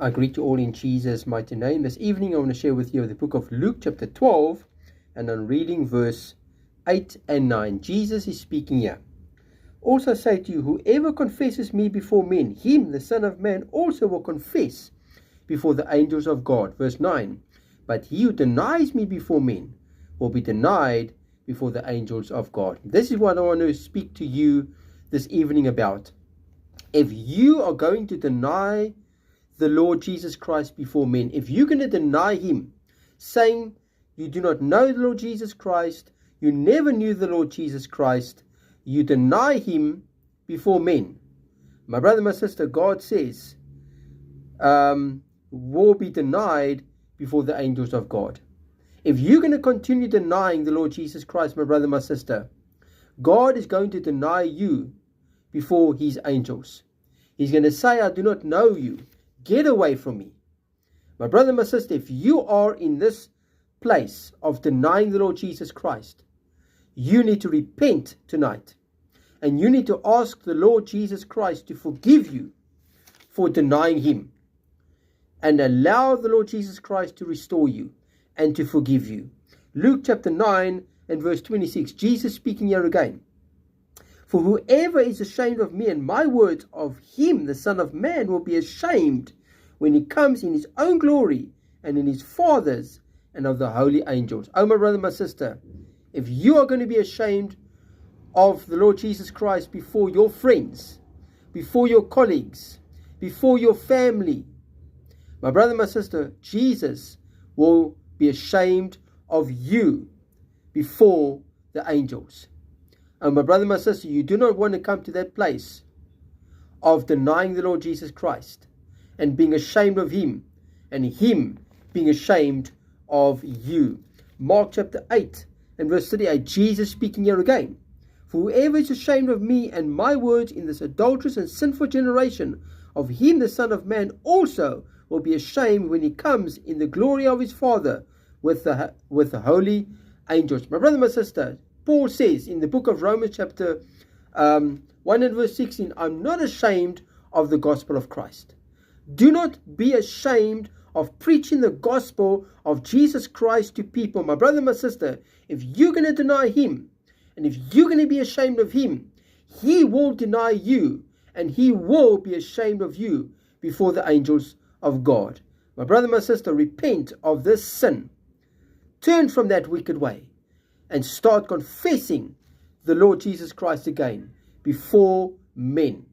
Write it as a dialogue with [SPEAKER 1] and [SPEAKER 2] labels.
[SPEAKER 1] I greet you all in Jesus' mighty name. This evening I want to share with you the book of Luke chapter 12, and I'm reading verse 8 and 9. Jesus is speaking here. Also say to you, whoever confesses me before men, him, the Son of Man, also will confess before the angels of God. Verse 9. But he who denies me before men will be denied before the angels of God. This is what I want to speak to you this evening about. If you are going to deny the Lord Jesus Christ before men, if you're going to deny him, saying you do not know the Lord Jesus Christ, you never knew the Lord Jesus Christ, you deny him before men, my brother, my sister, God says, will be denied before the angels of God. If you're going to continue denying the Lord Jesus Christ, my brother, my sister, God is going to deny you before his angels. He's going to say, I do not know you. Get away from me. My brother, my sister, if you are in this place of denying the Lord Jesus Christ, you need to repent tonight. And you need to ask the Lord Jesus Christ to forgive you for denying him. And allow the Lord Jesus Christ to restore you and to forgive you. Luke chapter 9 and verse 26, Jesus speaking here again. For whoever is ashamed of me and my words, of him the Son of Man will be ashamed when he comes in his own glory and in his Father's and of the holy angels. Oh, my brother, my sister, if you are going to be ashamed of the Lord Jesus Christ before your friends, before your colleagues, before your family, my brother, my sister, Jesus will be ashamed of you before the angels. And my brother, my sister, you do not want to come to that place of denying the Lord Jesus Christ and being ashamed of him and him being ashamed of you. Mark chapter 8 and verse 38, Jesus speaking here again. For whoever is ashamed of me and my words in this adulterous and sinful generation, of him the Son of Man also will be ashamed when he comes in the glory of his Father with the holy angels. My brother, my sister, Paul says in the book of Romans chapter 1 and verse 16, I'm not ashamed of the gospel of Christ. Do not be ashamed of preaching the gospel of Jesus Christ to people. My brother, my sister, if you're going to deny him, and if you're going to be ashamed of him, he will deny you, and he will be ashamed of you before the angels of God. My brother, my sister, repent of this sin. Turn from that wicked way and start confessing the Lord Jesus Christ again before men.